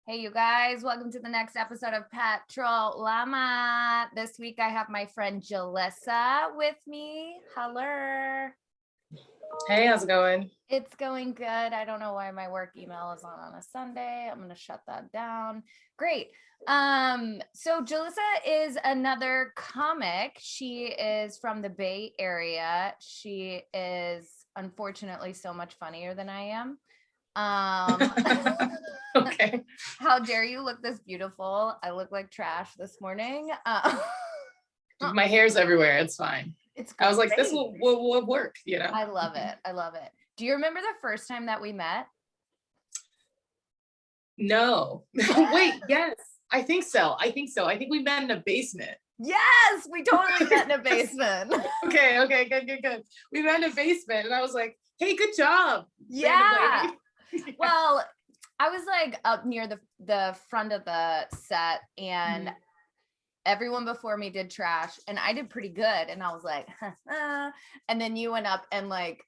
Hey, you guys, welcome to the next episode of Petrol Llama. This week I have my friend Jalisa with me. Hello. Hey, how's it going? It's going good. I don't know why my work email is on a Sunday. I'm going to shut that down. Great. So Jalisa is another comic. She is from the Bay Area. She is unfortunately so much funnier than I am. Okay. How dare you look this beautiful? I look like trash this morning. My hair's everywhere. It's fine. It's I was like, great. this will work, you know? I love it. I love it. Do you remember the first time that we met? No. Wait, yes. I think so. I think we met in a basement. Yes, we totally met in a basement. Okay, good. We met in a basement and I was like, hey, good job. Yeah. Well, I was like up near the front of the set and everyone before me did trash and I did pretty good. And I was like, and then you went up and like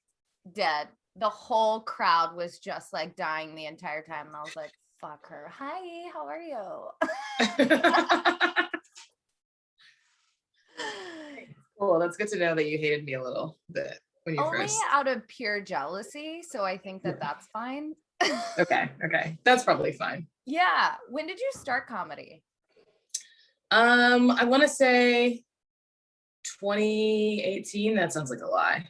dead. The whole crowd was just like dying the entire time. And I was like, fuck her. Hi, how are you? Well, that's good to know that you hated me a little bit when you Only first. out of pure jealousy. So I think that that's fine. Okay. That's probably fine. Yeah. When did you start comedy? I want to say 2018. That sounds like a lie.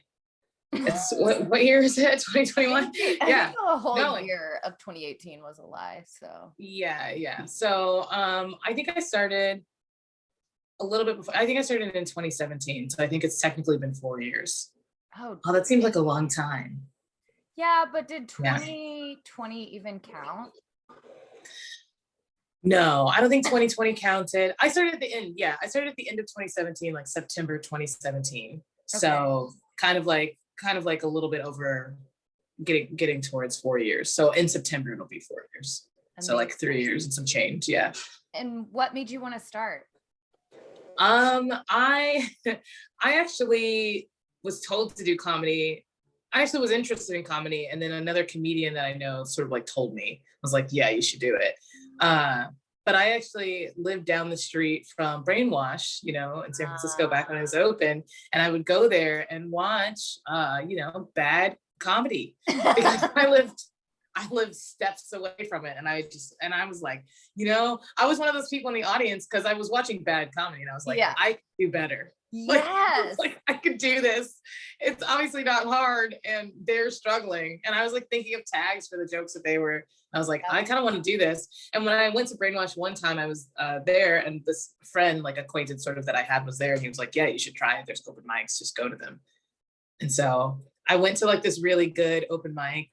It's what year is it? 2021? Yeah. The whole year of 2018 was a lie. So yeah. So I think I started a little bit before. I think I started in 2017. So I think it's technically been 4 years. Oh, that seems like a long time. Yeah, but did 2020 even count? No, I don't think 2020 counted. I started at the end. Yeah, I started at the end of 2017, like September 2017. Okay. So kind of like a little bit over getting towards 4 years. So in September it'll be 4 years. Amazing. So like 3 years and some change. Yeah. And what made you want to start? I actually was told to do comedy. I actually was interested in comedy, and then another comedian that I know sort of like told me, was like, yeah, you should do it. But I actually lived down the street from Brainwash, in San Francisco back when it was open. And I would go there and watch, bad comedy because I lived steps away from it. And I was like, I was one of those people in the audience because I was watching bad comedy and I was like, yeah. I could do better. Yes. Like I could do this. It's obviously not hard and they're struggling. And I was like thinking of tags for the jokes that they were. I was like, I kind of want to do this. And when I went to Brainwash one time, I was there and this friend, like acquainted sort of that I had was there. And he was like, yeah, you should try it. There's open mics, just go to them. And so I went to like this really good open mic.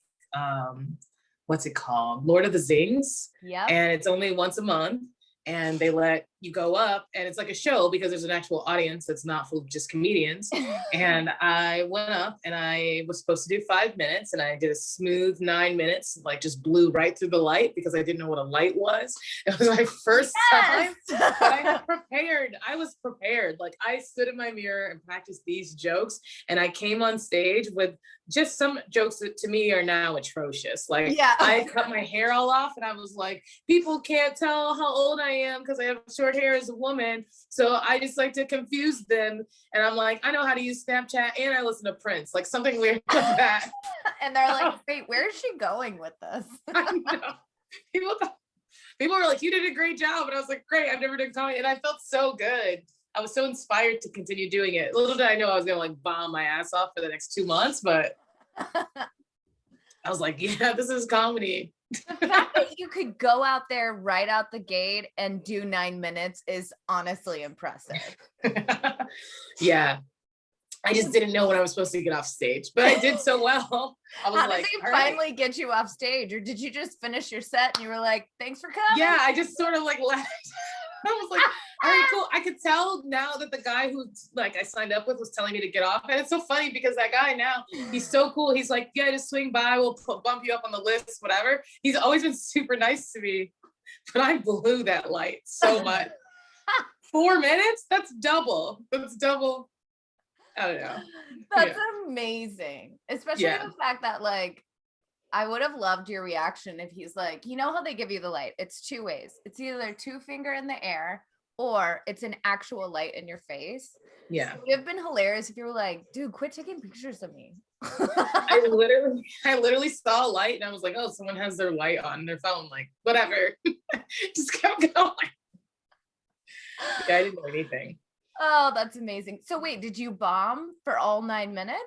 What's it called? Lord of the Zings. Yeah. And it's only once a month. And they let you go up and it's like a show because there's an actual audience that's not full of just comedians. And I went up and I was supposed to do 5 minutes and I did a smooth 9 minutes, like just blew right through the light because I didn't know what a light was. It was my first time, but I was prepared. Like I stood in my mirror and practiced these jokes and I came on stage with just some jokes that to me are now atrocious. Like I cut my hair all off and I was like, people can't tell how old I am because I have short hair as a woman. So I just like to confuse them. And I'm like, I know how to use Snapchat and I listen to Prince, like something weird like that. And they're like, wait, where is she going with this? I know. People were like, you did a great job. And I was like, great, I've never done comedy. And I felt so good. I was so inspired to continue doing it. Little did I know I was going to like bomb my ass off for the next 2 months, but I was like, yeah, this is comedy. The fact that you could go out there right out the gate and do 9 minutes is honestly impressive. Yeah. I just didn't know when I was supposed to get off stage, but I did so well. I was How like, did they finally get you off stage? Or did you just finish your set and you were like, thanks for coming? Yeah, I just sort of like left. I was like, all right, cool. I could tell now that the guy who like I signed up with was telling me to get off. And it's so funny because that guy now, he's so cool. He's like, yeah, just swing by. We'll bump you up on the list, whatever. He's always been super nice to me, but I blew that light so much. 4 minutes? That's double. I don't know. That's amazing. Especially the fact that like I would have loved your reaction if he's like, you know how they give you the light? It's two ways. It's either two finger in the air or it's an actual light in your face. Yeah. It would have been hilarious if you were like, dude, quit taking pictures of me. I literally saw a light and I was like, oh, someone has their light on their phone. Like, whatever. Just kept going. Yeah, I didn't know anything. Oh, that's amazing. So wait, did you bomb for all 9 minutes?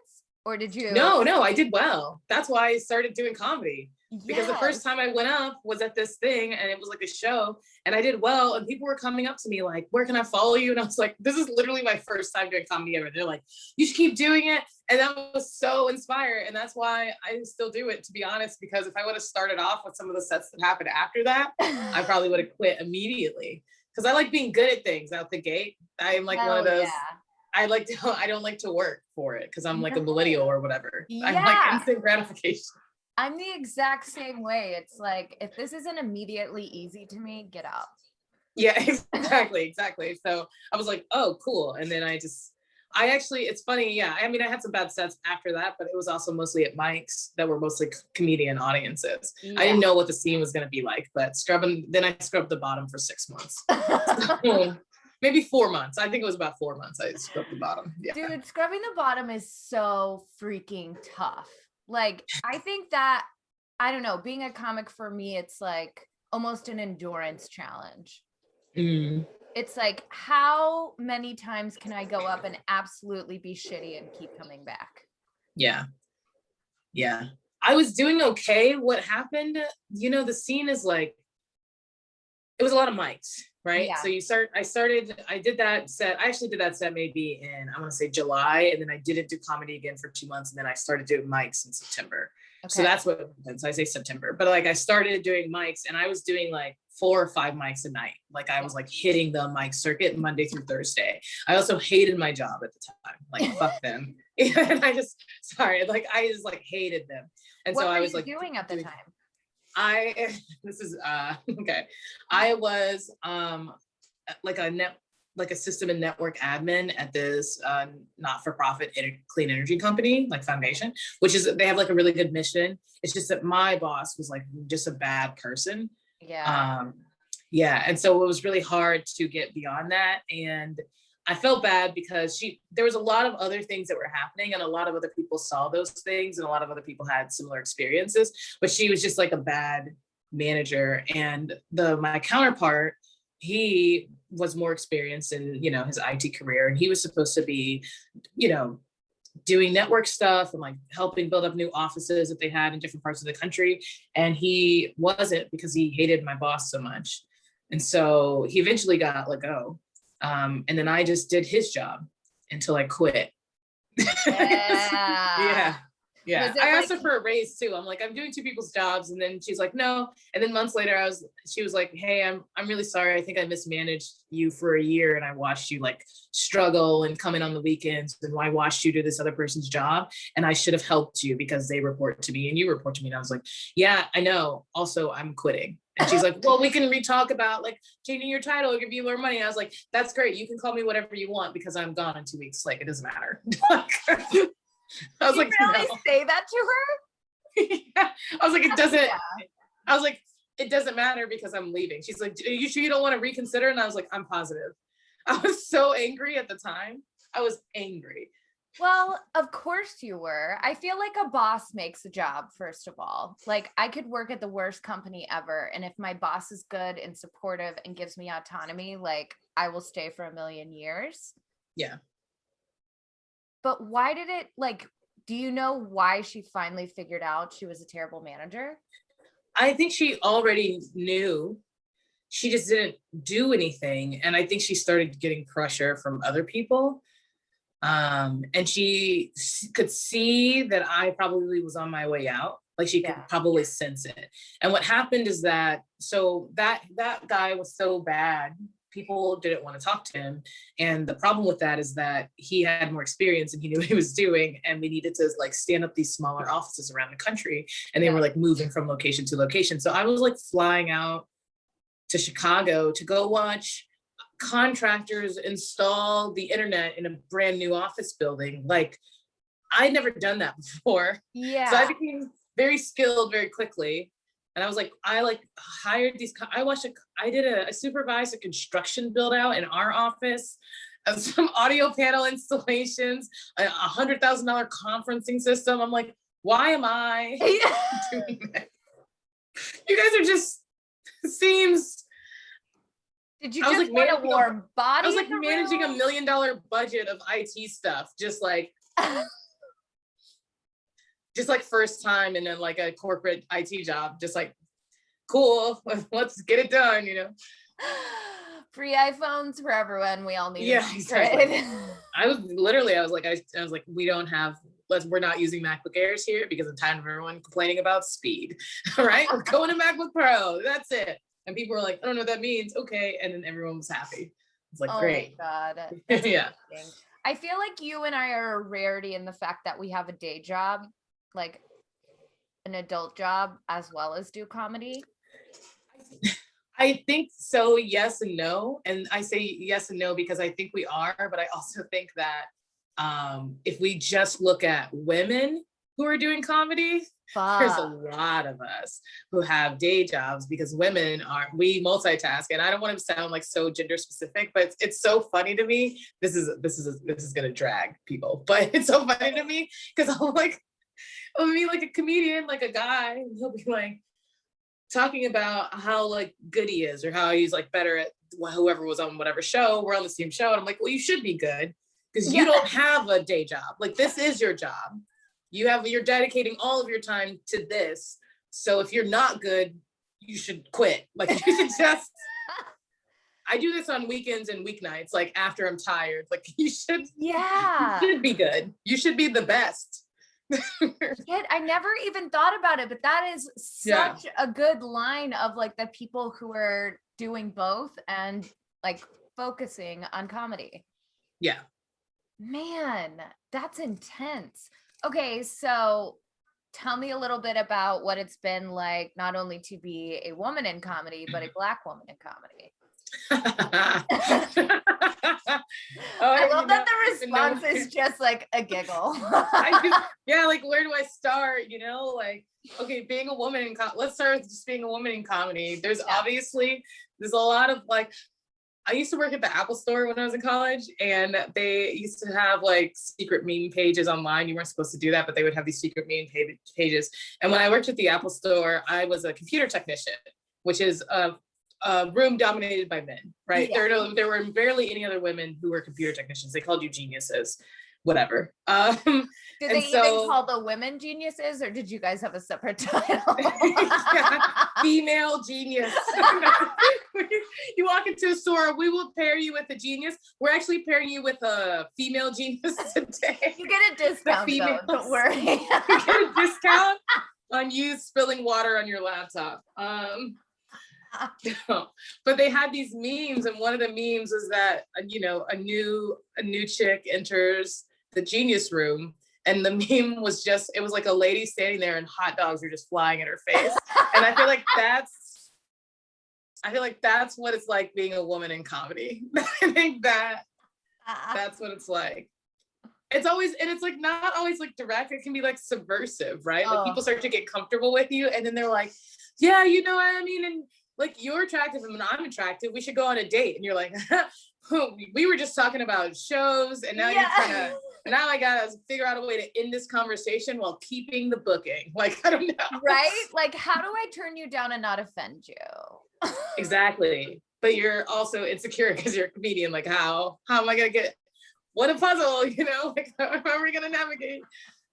Or did you? No, I did well. That's why I started doing comedy. Because the first Yes. time I went up was at this thing and it was like a show and I did well and people were coming up to me like, where can I follow you? And I was like, this is literally my first time doing comedy ever. They're like, you should keep doing it. And that was so inspired. And that's why I still do it, to be honest, because if I would have started off with some of the sets that happened after that, I probably would have quit immediately. Because I like being good at things out the gate. I am like one of those, I don't like to work for it because I'm like a millennial or whatever. Yeah. I like instant gratification. I'm the exact same way. It's like, if this isn't immediately easy to me, get out. Yeah, exactly. So I was like, oh, cool. And then I actually, it's funny. Yeah. I mean, I had some bad sets after that, but it was also mostly at mics that were mostly comedian audiences. Yeah. I didn't know what the scene was going to be like, but then I scrubbed the bottom for 6 months. So, maybe 4 months. I think it was about 4 months I scrubbed the bottom. Yeah. Dude, scrubbing the bottom is so freaking tough. Like, I think that, I don't know, being a comic for me, it's like almost an endurance challenge. Mm. It's like, how many times can I go up and absolutely be shitty and keep coming back? Yeah. I was doing okay. What happened, the scene is like, it was a lot of mics, right? Yeah. So I did that set. I actually did that set maybe in, I want to say July. And then I didn't do comedy again for 2 months. And then I started doing mics in September. Okay. So that's what happened. So I say September, but like I started doing mics and I was doing like 4 or 5 mics a night. Like I was like hitting the mic circuit Monday through Thursday. I also hated my job at the time. Like, fuck them. And I just hated them. And so I was like doing at the time. Okay. I was like a system and network admin at this not-for-profit clean energy company, like foundation, which is, they have like a really good mission. It's just that my boss was like just a bad person. Yeah. And so it was really hard to get beyond that. And I felt bad because there was a lot of other things that were happening and a lot of other people saw those things and a lot of other people had similar experiences, but she was just like a bad manager. And my counterpart, he was more experienced in, his IT career. And he was supposed to be, doing network stuff and like helping build up new offices that they had in different parts of the country. And he wasn't, because he hated my boss so much. And so he eventually got let go. And then I just did his job until I quit. Yeah. I asked her for a raise too. I'm like, I'm doing 2 people's jobs. And then she's like, no. And then months later, she was like, hey, I'm really sorry. I think I mismanaged you for a year. And I watched you like struggle and come in on the weekends. And I watched you do this other person's job. And I should have helped you because they report to me and you report to me. And I was like, yeah, I know. Also, I'm quitting. And she's like, well, we can re-talk about like changing your title, give you more money. And I was like, that's great. You can call me whatever you want because I'm gone in 2 weeks. Like, it doesn't matter. I was like, really say that to her? Yeah. I was like, it doesn't. Yeah. I was like, it doesn't matter because I'm leaving. She's like, are you sure you don't want to reconsider? And I was like, I'm positive. I was so angry at the time. I was angry. Well, of course you were. I feel like a boss makes a job, first of all. Like, I could work at the worst company ever. And if my boss is good and supportive and gives me autonomy, like, I will stay for a million years. Yeah. But why did it, like, do you know why she finally figured out she was a terrible manager? I think she already knew. She just didn't do anything. And I think she started getting pressure from other people. And she could see that I probably was on my way out. Like she could probably sense it. And what happened is that guy was so bad, people didn't want to talk to him. And the problem with that is that he had more experience and he knew what he was doing. And we needed to like stand up these smaller offices around the country. And they were like moving from location to location. So I was like flying out to Chicago to go watch contractors install the internet in a brand new office building. Like I'd never done that before. Yeah. So very skilled very quickly. And I was like, I like hired these, I did a supervised a construction build out in our office of some audio panel installations, $100,000 conferencing system. I'm like, why am I doing that? You guys are just, seems. Did you just want a warm body? I was like managing $1 million budget of IT stuff, just like first time and then like a corporate IT job, just like, cool, let's get it done, you know. Free iPhones for everyone. We all need. Yeah, exactly. I was like, we don't have. We're not using MacBook Airs here because I'm tired of everyone complaining about speed. All right, we're going to MacBook Pro. That's it. And people were like, I don't know what that means. Okay, and then everyone was happy. It's like, great. Oh my God. Yeah. I feel like you and I are a rarity in the fact that we have a day job, like an adult job, as well as do comedy. I think so, yes and no. And I say yes and no because I think we are, but I also think that if we just look at women who are doing comedy, there's a lot of us who have day jobs because we multitask. And I don't want to sound like so gender specific, but it's so funny to me. This is gonna drag people, but it's so funny to me because I'll be like a comedian, like a guy, and he'll be like talking about how like good he is or how he's like better at whoever was on whatever show. We're on the same show. And I'm like, well, you should be good because you don't have a day job. Like this is your job. You're dedicating all of your time to this. So if you're not good, you should quit. Like you should just, I do this on weekends and weeknights, like after I'm tired, like you should be good. You should be the best. I never even thought about it, but that is such a good line of like the people who are doing both and like focusing on comedy. Yeah. Man, that's intense. Okay, so tell me a little bit about what it's been like not only to be a woman in comedy, but a Black woman in comedy. I love that the response is just like a giggle. Like where do I start? You know, like, okay, being a woman in let's start with just being a woman in comedy. There's a lot of like, I used to work at the Apple store when I was in college, and they used to have like secret meme pages online. You weren't supposed to do that, but they would have these secret meme pages. And when I worked at the Apple store, I was a computer technician, which is a room dominated by men, right? Yeah. There were barely any other women who were computer technicians. They called you geniuses, whatever. Did they even call the women geniuses, or did you guys have a separate title? Female genius. You walk into a store, we will pair you with a genius. We're actually pairing you with a female genius today. You get a discount, though, don't worry. You get a discount on you spilling water on your laptop. But they had these memes, and one of the memes is that a new chick enters the genius room, and the meme was it was like a lady standing there and hot dogs were just flying in her face. And I feel like that's what it's like being a woman in comedy. I think that's what it's like. It's always, and it's like not always like direct, it can be like subversive, right? Like people start to get comfortable with you, and then they're like, yeah, you know what I mean? And like, you're attractive and I'm attractive, we should go on a date. And you're like, we were just talking about shows, and now now I gotta figure out a way to end this conversation while keeping the booking. Like, I don't know. Right? Like, how do I turn you down and not offend you? Exactly. But you're also insecure because you're a comedian. Like, how am I gonna get, what a puzzle, you know? Like, how are we gonna navigate?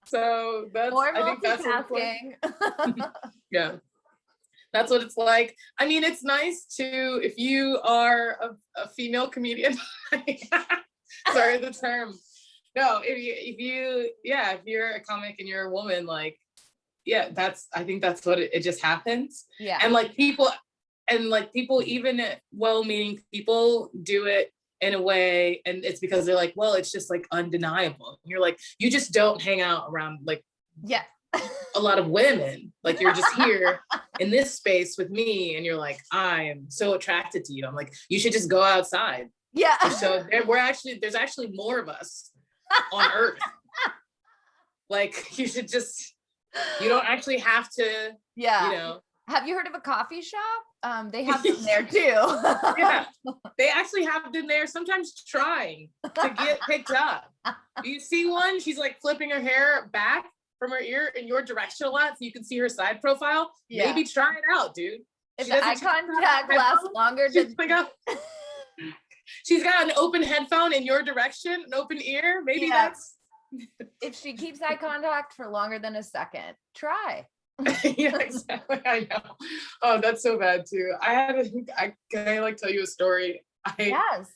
So I think that's multitasking. Yeah. That's what it's like. I mean, it's nice to, if you are a female comedian, sorry, the term. No, if you're a comic and you're a woman, like, yeah, I think that's what it just happens. Yeah. And like people, even well-meaning people do it in a way, and it's because they're like, well, it's just like undeniable. And you're like, you just don't hang out around like, yeah, a lot of women. Like, you're just here in this space with me, and you're like, I am so attracted to you. I'm like, you should just go outside. Yeah. So there's actually more of us on Earth. Like, you should just You don't actually have to, Yeah. you know. Have you heard of a coffee shop? They have them there too. Yeah, they actually have them there sometimes trying to get picked up. Do you see one? She's like flipping her hair back from her ear in your direction a lot so you can see her side profile. Yeah. Maybe try it out, dude. If the eye contact lasts longer than she's got an open headphone in your direction, an open ear. Maybe that's if she keeps eye contact for longer than a second, try. Yeah, exactly. I know. Oh, that's so bad too. Can I like tell you a story? Yes.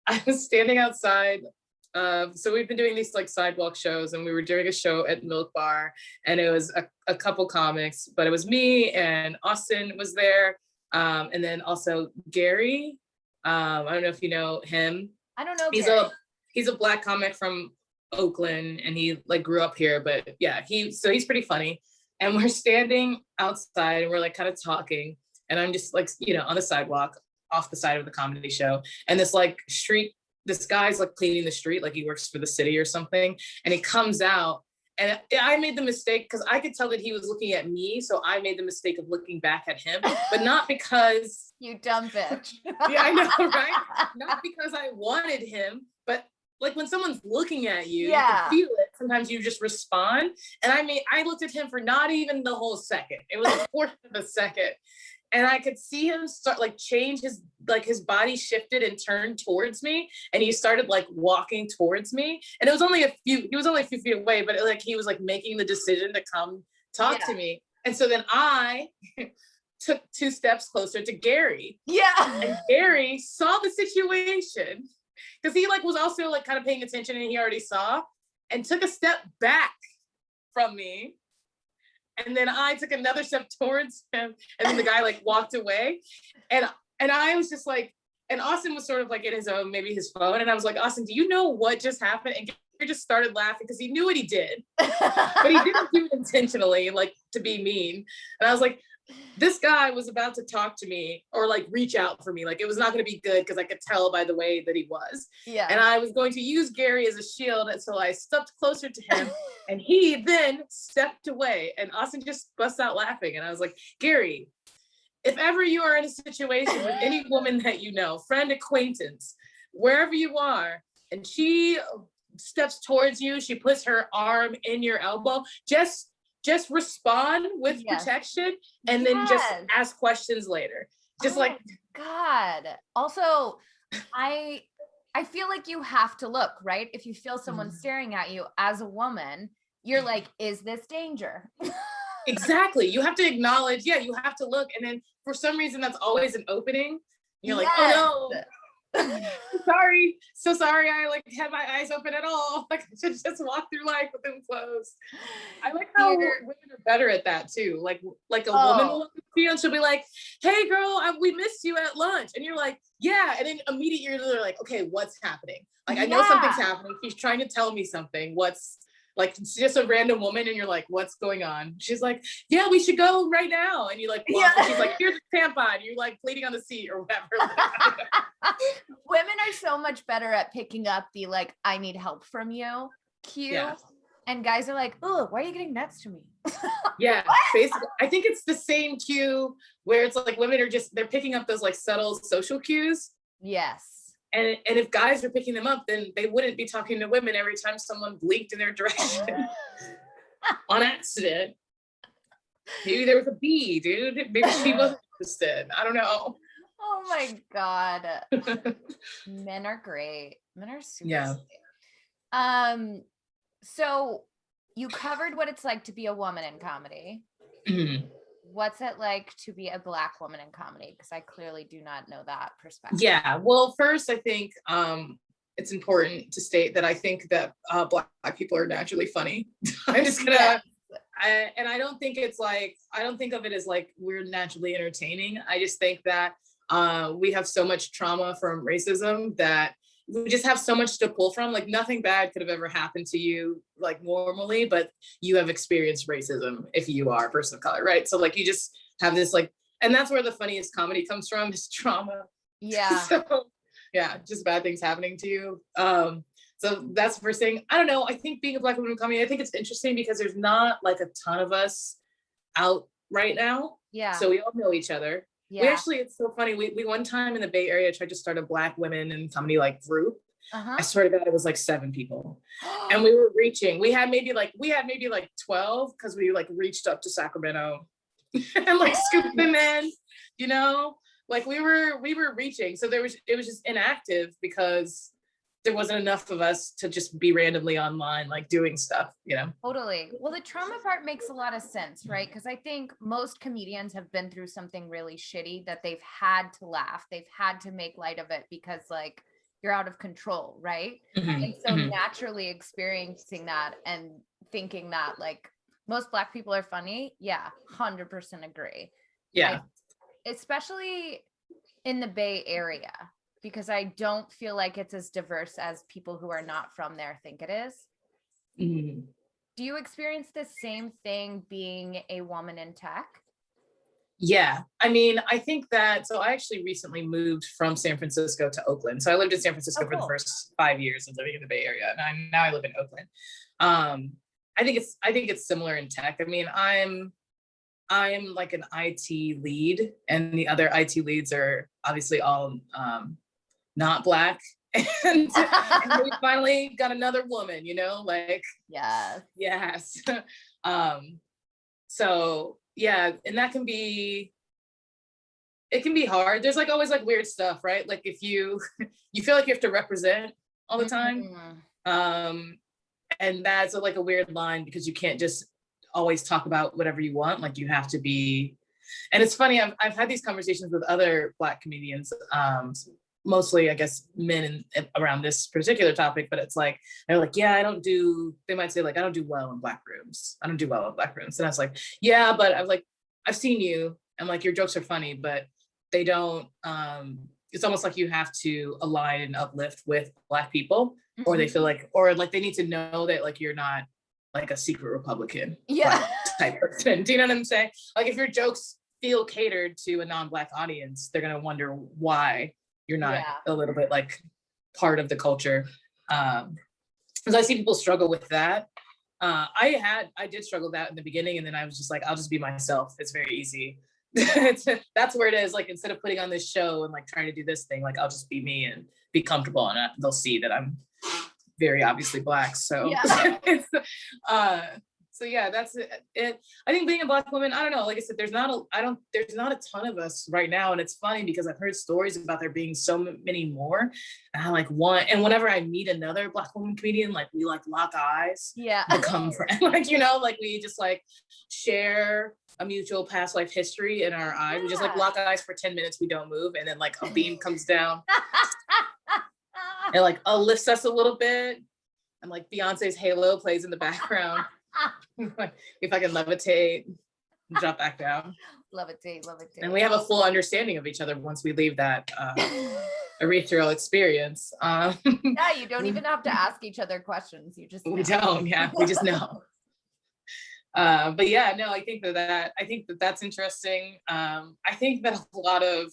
I was standing outside. So we've been doing these like sidewalk shows, and we were doing a show at Milk Bar, and it was a couple comics, but it was me and Austin was there. And then also Gary. I don't know if you know him. I don't know. He's a Black comic from Oakland, and he like grew up here, but yeah, he's pretty funny. And we're standing outside and we're like kind of talking, and I'm just like, on the sidewalk off the side of the comedy show. And this guy's like cleaning the street, like he works for the city or something. And he comes out, and I made the mistake because I could tell that he was looking at me. So I made the mistake of looking back at him, but not because you dumb bitch. Yeah, I know, right? Not because I wanted him, but like when someone's looking at you, you can feel it. Sometimes you just respond. And I looked at him for not even the whole second. It was a fourth of a second. And I could see him start like change his body shifted and turned towards me. And he started like walking towards me. And he was only a few feet away, but he was like making the decision to come talk to me. And so then I took 2 steps closer to Gary. Yeah. And Gary saw the situation, because he like was also like kind of paying attention, and he already saw, and took a step back from me. And then I took another step towards him, and then the guy like walked away. And I was just like, and Austin was sort of like in his own, maybe his phone. And I was like, Austin, do you know what just happened? And Gary just started laughing because he knew what he did, but he didn't do it intentionally, like to be mean. And I was like, this guy was about to talk to me or like reach out for me. Like it was not going to be good because I could tell by the way that he was. Yeah. And I was going to use Gary as a shield until I stepped closer to him, and he then stepped away, and Austin just busts out laughing. And I was like, Gary, if ever you are in a situation with any woman that you know, friend, acquaintance, wherever you are, and she steps towards you, she puts her arm in your elbow, just respond with protection, and then just ask questions later. Just God. Also, I feel like you have to look, right? If you feel someone staring at you as a woman, you're like, is this danger? Exactly. You have to acknowledge, you have to look. And then for some reason, that's always an opening. You're like, oh no. Sorry, so sorry. I like had my eyes open at all. Like I should just walk through life with them closed. I like how women are better at that too. Like a woman will look at you and she'll be like, "Hey, girl, we missed you at lunch," and you're like, "Yeah," and then immediately they're like, "Okay, what's happening?" Like I know something's happening. She's trying to tell me something. What's like it's just a random woman, and you're like, what's going on? She's like, yeah, we should go right now. And you like, and she's like, here's a tampon. You're like bleeding on the seat or whatever. Women are so much better at picking up the like, I need help from you cue. Yeah. And guys are like, oh, why are you getting next to me? Yeah, basically. I think it's the same cue where it's like women are they're picking up those like subtle social cues. Yes. And if guys are picking them up, then they wouldn't be talking to women every time someone blinked in their direction on accident. Maybe there was a bee, dude. Maybe she wasn't interested. I don't know. Oh my God. Men are great. Men are super sweet. So you covered what it's like to be a woman in comedy. Mm-hmm. What's it like to be a Black woman in comedy? Because I clearly do not know that perspective. Yeah, well, first, I think it's important to state that I think that Black people are naturally funny. I'm just gonna, I don't think of it as like we're naturally entertaining. I just think that we have so much trauma from racism that we just have so much to pull from. Like nothing bad could have ever happened to you like normally, but you have experienced racism if you are a person of color, right? So like you just have this like, and that's where the funniest comedy comes from, is trauma. Yeah. So yeah, just bad things happening to you. So that's the first thing. I don't know. I think being a Black woman in comedy, I think it's interesting because there's not like a ton of us out right now. Yeah. So we all know each other. Yeah. We actually, it's so funny. We one time in the Bay Area tried to start a Black women in comedy like group. I swear to God, it was like 7 people. And we were reaching. We had maybe like 12 because we like reached up to Sacramento and like scooped them in, you know? Like we were reaching. So it was just inactive because there wasn't enough of us to just be randomly online, like doing stuff, you know? Totally. Well, the trauma part makes a lot of sense, right? Because I think most comedians have been through something really shitty that they've had to laugh. They've had to make light of it because like you're out of control, right? And so naturally experiencing that and thinking that like most Black people are funny. Yeah, 100% agree. Yeah. Especially in the Bay Area, because I don't feel like it's as diverse as people who are not from there think it is. Do you experience the same thing being a woman in tech? Yeah, I mean, I think that, so I actually recently moved from San Francisco to Oakland. So I lived in San Francisco for the first 5 years of living in the Bay Area, and now I live in Oakland. I think it's similar in tech. I mean, I'm like an IT lead, and the other IT leads are obviously all not Black. And we finally got another woman, you know, like yes. So yeah, and that can be hard. There's like always like weird stuff, right? Like if you feel like you have to represent all the time. And that's like a weird line because you can't just always talk about whatever you want. Like you have to be, and it's funny, I've had these conversations with other Black comedians, mostly I guess men around this particular topic, but it's like, they're like, yeah, they might say like, I don't do well in Black rooms. I don't do well in Black rooms. And I was like, yeah, but I've seen you and like your jokes are funny, but they don't, it's almost like you have to align and uplift with Black people, or they feel like, or like they need to know that like you're not like a secret Republican type person. Do you know what I'm saying? Like if your jokes feel catered to a non-Black audience, they're gonna wonder why you're not a little bit like part of the culture. Because I see people struggle with that. I did struggle with that in the beginning, and then I was just like, I'll just be myself. It's very easy. That's where it is. Like instead of putting on this show and like trying to do this thing, like I'll just be me and be comfortable, and they'll see that I'm very obviously Black. So so yeah, that's it. I think being a Black woman, I don't know, like I said, there's not a ton of us right now. And it's funny because I've heard stories about there being so many more. And I like and whenever I meet another Black woman comedian, like we like lock eyes, become friends. Like, you know, like we just like share a mutual past life history in our eyes. We just like lock eyes for 10 minutes, we don't move. And then like a beam comes down and like lifts us a little bit. And like Beyonce's Halo plays in the background. If I can levitate, drop back down. Levitate. And we have a full understanding of each other once we leave that ethereal experience. You don't even have to ask each other questions. You just know. We don't, we just know. But yeah, no, I think that's interesting. I think that a lot of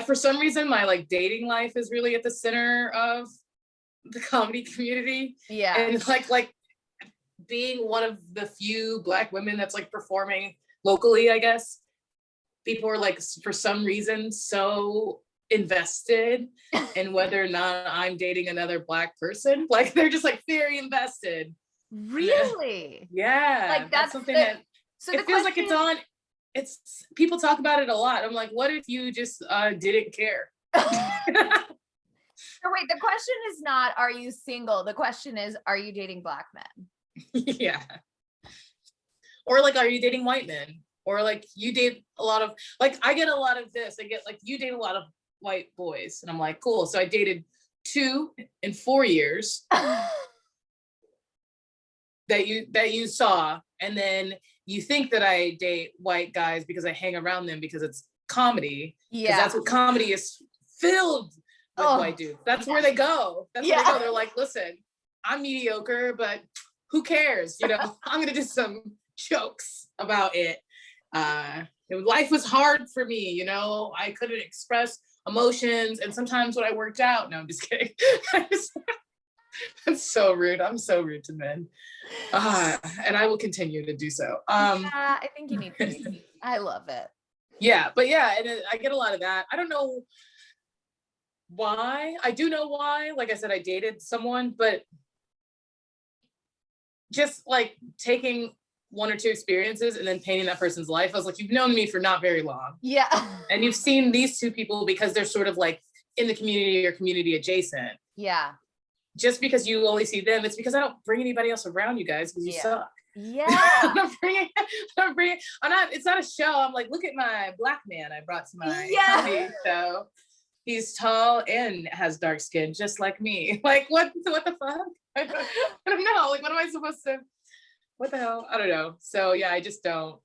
for some reason my like dating life is really at the center of the comedy community. Yeah. And like being one of the few Black women that's like performing locally, I guess, people are like, for some reason, so invested in whether or not I'm dating another Black person. Like they're just like very invested. Really? Yeah. Like that's something that it feels like it's people talk about it a lot. I'm like, what if you just didn't care? So wait, the question is not, are you single? The question is, are you dating Black men? Yeah. Or like, are you dating white men? Or like you date a lot of, like I get a lot of this. I get like, you date a lot of white boys. And I'm like, cool. So I dated 2 in 4 years that you saw. And then you think that I date white guys because I hang around them because it's comedy. Yeah. That's what comedy is filled with white dudes. That's where they go. That's where they go. They're like, listen, I'm mediocre, but who cares? You know, I'm gonna do some jokes about it. Life was hard for me, you know, I couldn't express emotions. And sometimes when I worked out, no, I'm just kidding. That's so rude. I'm so rude to men. And I will continue to do so. Yeah, I think you need to be. I love it. Yeah, but yeah, and I get a lot of that. I don't know why. I do know why. Like I said, I dated someone, but just like taking one or two experiences and then painting that person's life. I was like, you've known me for not very long. Yeah. And you've seen these two people because they're sort of like in the community or community adjacent. Yeah. Just because you only see them, it's because I don't bring anybody else around you guys because you suck. Yeah. It's not a show. I'm like, look at my black man I brought to my comedy show. He's tall and has dark skin, just like me. Like, what the fuck? I don't know. Like, what am I supposed to, what the hell? I don't know. So yeah, I just don't.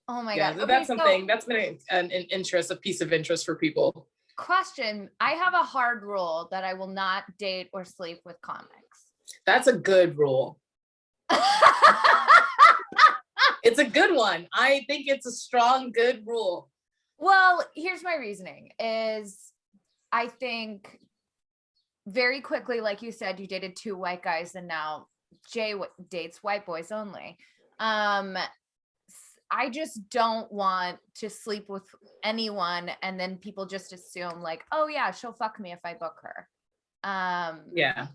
Oh my God. Okay, that's something that's been an interest, a piece of interest for people. Question. I have a hard rule that I will not date or sleep with comics. That's a good rule. It's a good one. I think it's a strong, good rule. Well, here's my reasoning is I think very quickly, like you said, you dated 2 white guys and now Jay dates white boys only. I just don't want to sleep with anyone and then people just assume like, oh yeah, she'll fuck me if I book her. Yeah.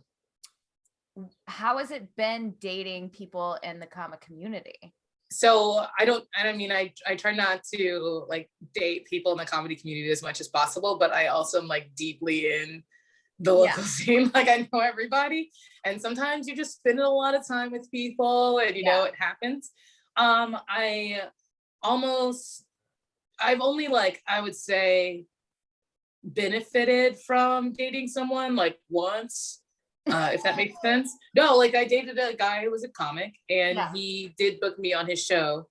How has it been dating people in the comic community? So I try not to like date people in the comedy community as much as possible, but I also am like deeply in the local scene. Like I know everybody. And sometimes you just spend a lot of time with people and you know, it happens. I've only like, I would say benefited from dating someone like once. If that makes sense. No, like I dated a guy who was a comic and he did book me on his show,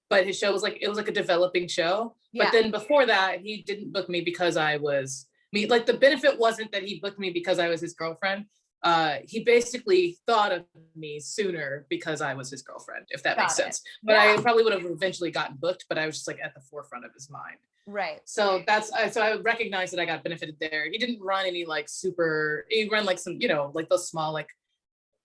but his show was like, it was like a developing show. But then before that, he didn't book me because I was me. Like the benefit wasn't that he booked me because I was his girlfriend. He basically thought of me sooner because I was his girlfriend, if that makes sense. But I probably would have eventually gotten booked, but I was just like at the forefront of his mind. Right. So so I recognize that I got benefited there. He didn't run any like he ran like some, you know, like those small like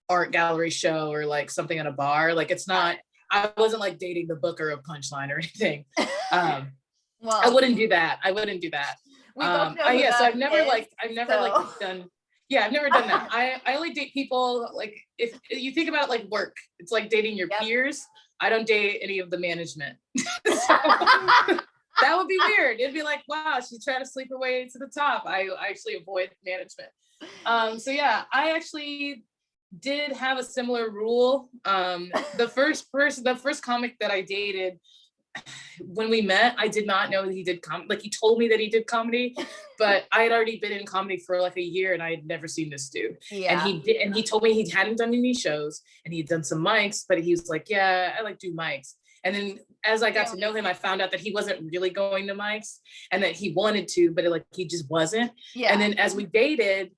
art gallery show or like something at a bar. Like it's not, I wasn't like dating the booker of Punchline or anything. Well, I wouldn't do that. So I've never done that. I only date people like, if you think about like work, it's like dating your peers. I don't date any of the management. That would be weird. It'd be like, wow, she's trying to sleep her way to the top. I actually avoid management. So yeah, I actually did have a similar rule. The first comic that I dated, when we met, I did not know that he did comedy. Like he told me that he did comedy, but I had already been in comedy for like a year and I had never seen this dude. Yeah. And he told me he hadn't done any shows and he'd done some mics, but he was like, yeah, I like do mics. And then as I got to know him, I found out that he wasn't really going to mics and that he wanted to, but he just wasn't. Yeah. And then as we dated,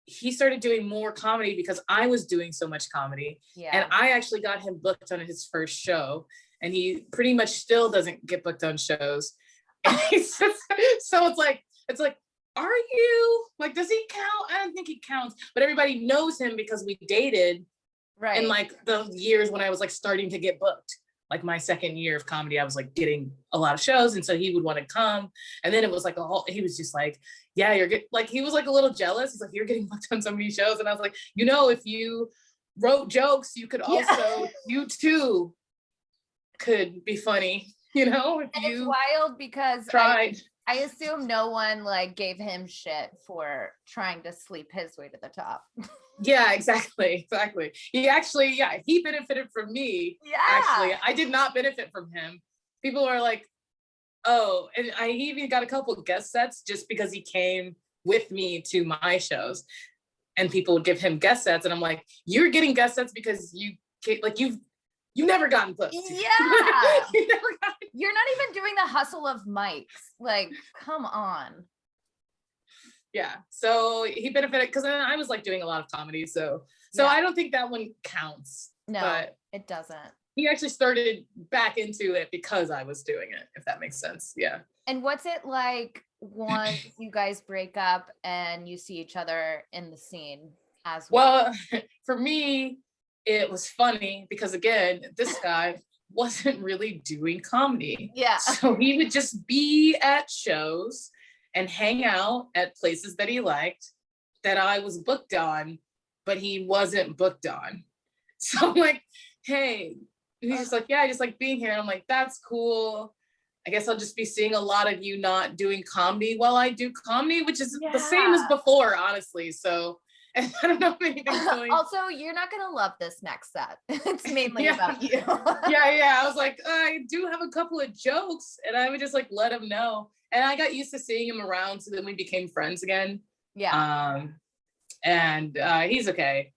he started doing more comedy because I was doing so much comedy. Yeah. And I actually got him booked on his first show. And he pretty much still doesn't get booked on shows. And so it's like, are you like, does he count? I don't think he counts, but everybody knows him because we dated in like the years when I was like starting to get booked. Like my second year of comedy, I was like getting a lot of shows. And so he would want to come. And then it was like he was just like, yeah, he was like a little jealous. He's like, you're getting booked on so many shows. And I was like, you know, if you wrote jokes, you could also, you too could be funny, you know? And it's wild because I assume no one like gave him shit for trying to sleep his way to the top. Yeah, exactly. He benefited from me. Yeah. Actually, I did not benefit from him. People were like, oh, and he even got a couple of guest sets just because he came with me to my shows and people would give him guest sets. And I'm like, you're getting guest sets because you've never gotten booked. Yeah. You're not even doing the hustle of mics. Like, come on. Yeah. So he benefited because then I was like doing a lot of comedy. So I don't think that one counts. No, but it doesn't. He actually started back into it because I was doing it, if that makes sense. Yeah. And what's it like once you guys break up and you see each other in the scene? as well? Well, for me, it was funny because again, this guy wasn't really doing comedy. Yeah. So he would just be at shows and hang out at places that he liked that I was booked on, but he wasn't booked on. So I'm like, hey, and he's just like, yeah, I just like being here. And I'm like, that's cool. I guess I'll just be seeing a lot of you not doing comedy while I do comedy, which is the same as before, honestly. So and I don't know if anything's going. Also, you're not gonna love this next set. It's mainly about you. yeah. I was like, I do have a couple of jokes, and I would just like let him know. And I got used to seeing him around, so then we became friends again. Yeah. And he's okay.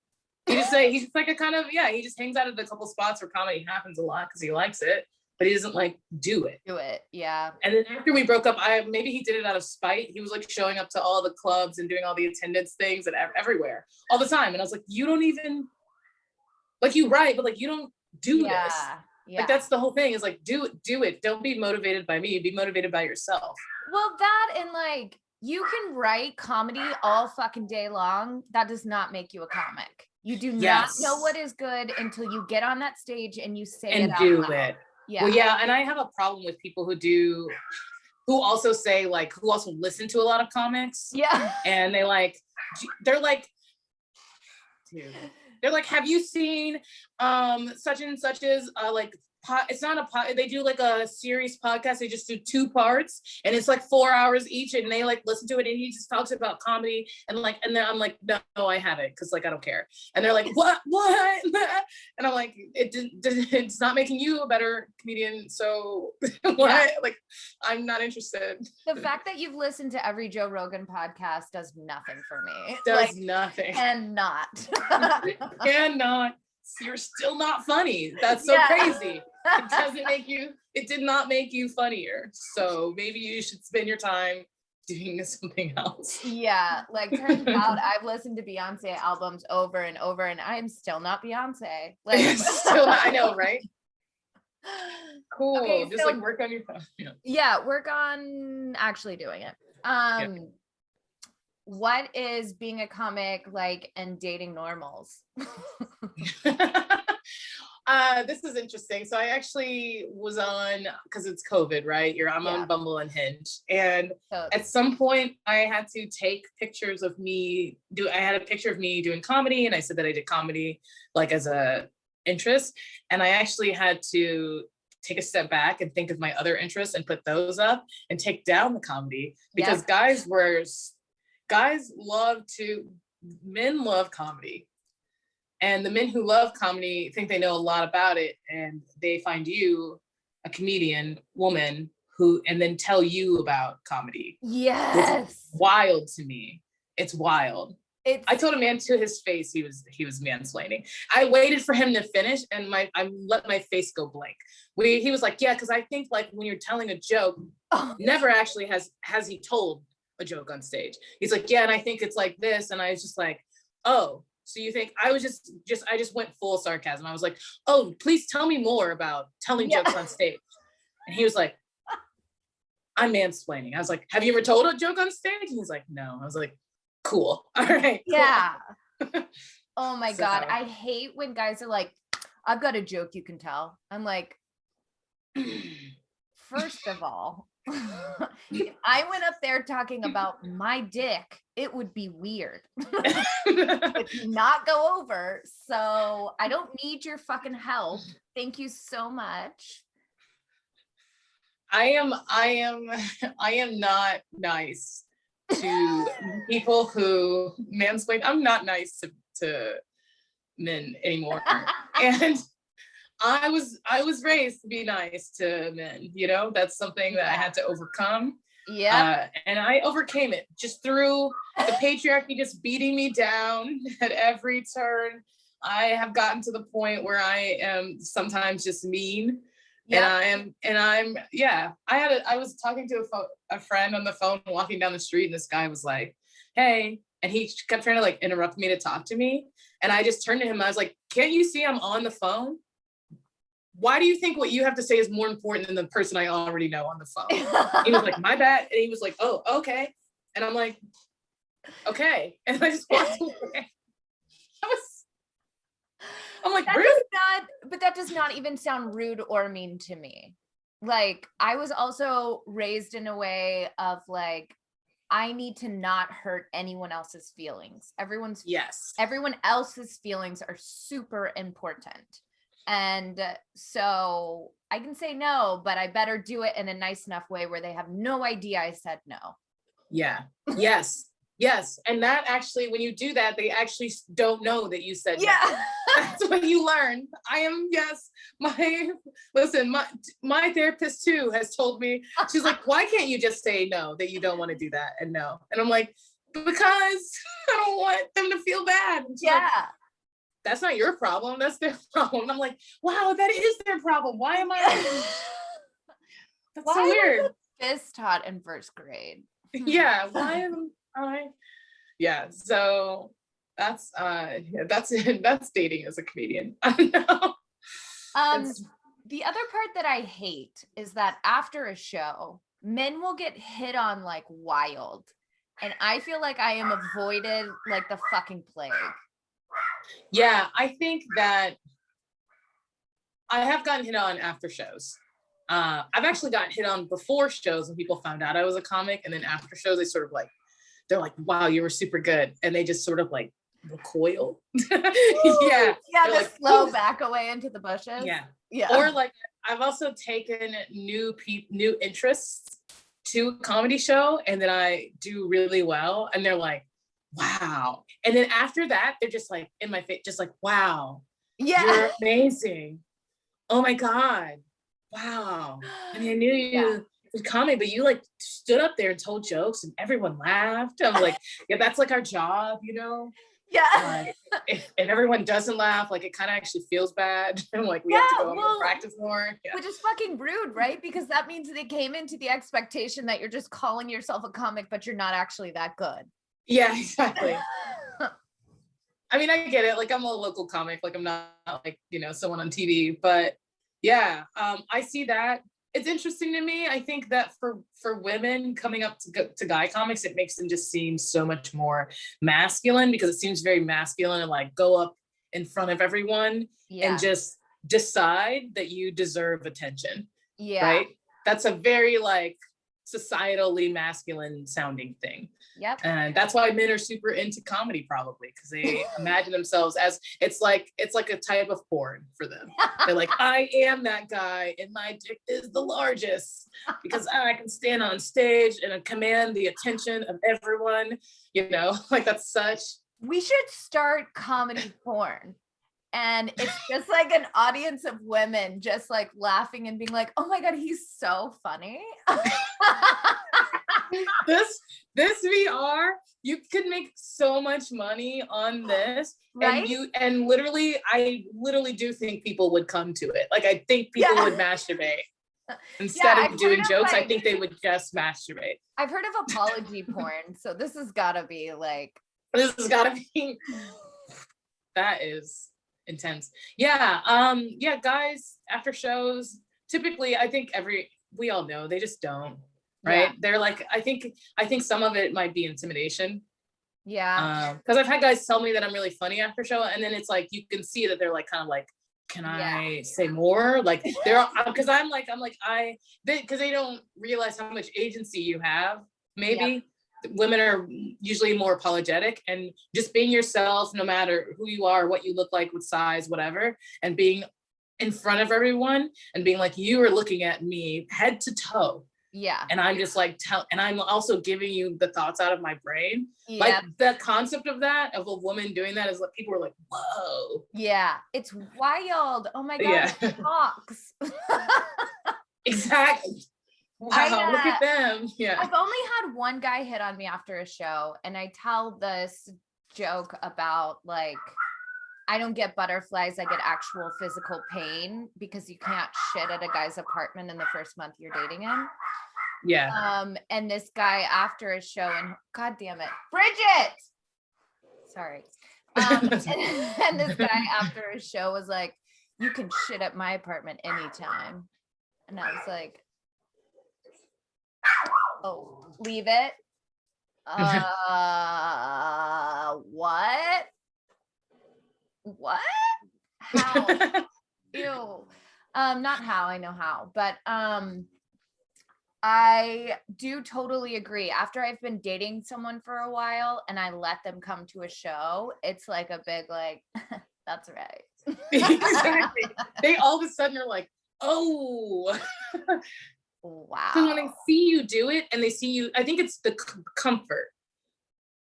He's like a kind of he just hangs out at a couple spots where comedy happens a lot because he likes it, but he doesn't like do it. Yeah. And then after we broke up, maybe he did it out of spite. He was like showing up to all the clubs and doing all the attendance things and everywhere all the time. And I was like, you don't even like, you write, but like you don't do this. Yeah. Like that's the whole thing is like do it. Don't be motivated by me. Be motivated by yourself. Well, that and like you can write comedy all fucking day long. That does not make you a comic. You do not know what is good until you get on that stage and you say and it out do loud. It. Yeah. Well, yeah, and I have a problem with people who also say like, who also listen to a lot of comics. Yeah. And they're like, dude, have you seen such and such as like it's not a pod, they do like a series podcast, they just do 2 parts and it's like 4 hours each and they like listen to it and he just talks about comedy and then I'm like, no I haven't, because like I don't care. And they're like, what and I'm like, it's not making you a better comedian, so what? Yeah. Like I'm not interested. The fact that you've listened to every Joe Rogan podcast does nothing for me. Does nothing. Cannot. You're still not funny. That's so crazy. It did not make you funnier. So maybe you should spend your time doing something else. Yeah, like turns out I've listened to Beyonce albums over and over and I'm still not Beyonce. Like still not, I know, right? Cool. Okay, just like work on your phone. Yeah, work on actually doing it. What is being a comic like and dating normals? This is interesting. So I actually was on, because it's COVID, right? I'm on Bumble and Hinge. And at some point I had to take pictures of me. I had a picture of me doing comedy and I said that I did comedy like as a interest. And I actually had to take a step back and think of my other interests and put those up and take down the comedy because men love comedy, and the men who love comedy think they know a lot about it, and they find you a comedian woman and then tell you about comedy. Yes. It's wild to me. It's wild. I told a man to his face he was mansplaining. I waited for him to finish and I let my face go blank. He was like, yeah, because I think like when you're telling a joke, never actually has he told a joke on stage. He's like, yeah, and I think it's like this. And I was just like, oh, so you think I just went full sarcasm. I was like, oh, please tell me more about telling jokes on stage. And he was like, I'm mansplaining. I was like, have you ever told a joke on stage? And he's like, no. I was like, cool. All right. Cool. Yeah. Oh my God. I hate when guys are like, I've got a joke you can tell. I'm like, first of all, if I went up there talking about my dick, it would be weird. It would not go over. So I don't need your fucking help. Thank you so much. I am not nice to people who mansplain. I'm not nice to men anymore. And I was raised to be nice to men, that's something that I had to overcome. Yeah. And I overcame it just through the patriarchy just beating me down at every turn. I have gotten to the point where I am sometimes just mean. Yep. I was talking to a friend on the phone walking down the street and this guy was like, hey, and he kept trying to like interrupt me to talk to me. And I just turned to him and I was like, can't you see I'm on the phone? Why do you think what you have to say is more important than the person I already know on the phone? He was like, my bad. And he was like, oh, okay. And I'm like, okay. And I just walked away. I'm like, that really? that does not even sound rude or mean to me. Like, I was also raised in a way of like, I need to not hurt anyone else's feelings. Everyone else's feelings are super important. And so I can say no, but I better do it in a nice enough way where they have no idea I said no. Yeah. Yes. And that actually, when you do that, they actually don't know that you said no. That's what you learn. My therapist too has told me, she's like, why can't you just say no, that you don't want to do that and no? And I'm like, because I don't want them to feel bad. Like, that's not your problem. That's their problem. And I'm like, wow, that is their problem. Why am I? That's so weird. This taught in first grade. Yeah. Why am I? Yeah. So that's it. That's dating as a comedian. I know. The other part that I hate is that after a show, men will get hit on like wild. And I feel like I am avoided like the fucking plague. Yeah, I think that I have gotten hit on after shows. I've actually gotten hit on before shows when people found out I was a comic, and then after shows, they're like, wow, you were super good. And they just sort of like recoil. Yeah. The like, slow back away into the bushes. Yeah. Or like, I've also taken new interests to a comedy show, and then I do really well, and they're like, wow. And then after that, they're just like in my face, just like, wow, you're amazing. Oh my God. Wow. I mean, I knew you was comedy, but you like stood up there and told jokes and everyone laughed. I'm like, yeah, that's like our job, you know? Yeah. If everyone doesn't laugh, like it kind of actually feels bad. And like we have to go and practice more. Yeah. Which is fucking rude, right? Because that means they came into the expectation that you're just calling yourself a comic, but you're not actually that good. Yeah, exactly. I mean, I get it. Like I'm a local comic, like I'm not like, you know, someone on TV, but yeah, I see that. It's interesting to me. I think that for women coming up to guy comics, it makes them just seem so much more masculine, because it seems very masculine and like go up in front of everyone and just decide that you deserve attention. Yeah. Right. That's a very like societally masculine sounding thing. Yep. And that's why men are super into comedy, probably, because they imagine themselves as it's like a type of porn for them. They're like, I am that guy and my dick is the largest because I can stand on stage and command the attention of everyone, you know, like that's such. We should start comedy porn. And it's just like an audience of women just like laughing and being like, oh my God, he's so funny. This VR, you could make so much money on this. Right? And I literally do think people would come to it. Like I think people would masturbate. Instead of doing jokes, I think they would just masturbate. I've heard of apology porn. So this has gotta be that is intense. Yeah. Guys after shows, typically I think we all know they just don't. Right. Yeah. They're like, I think some of it might be intimidation. Yeah. Because I've had guys tell me that I'm really funny after show. And then it's like, you can see that they're like, kind of like, can I say more? Like because because they don't realize how much agency you have. Maybe women are usually more apologetic, and just being yourself, no matter who you are, what you look like, what size, whatever, and being in front of everyone and being like, you are looking at me head to toe. Yeah. And I'm just like, and I'm also giving you the thoughts out of my brain. Yeah. Like the concept of a woman doing that is like, people are like, whoa. Yeah. It's wild. Oh my God. Yeah. Talks. Exactly. Wow. Look at them. Yeah. I've only had one guy hit on me after a show, and I tell this joke about like, I don't get butterflies. I get actual physical pain because you can't shit at a guy's apartment in the first month you're dating him. Yeah. And this guy after a show, and God damn it, Bridget. Sorry. And this guy after a show was like, you can shit at my apartment anytime. And I was like, oh, leave it. What? What? How? Ew. Not how, I know how, but I do totally agree. After I've been dating someone for a while and I let them come to a show, it's like a big like, that's right. Exactly. They all of a sudden are like, oh. Wow. So when they see you do it and they see you, I think it's the comfort.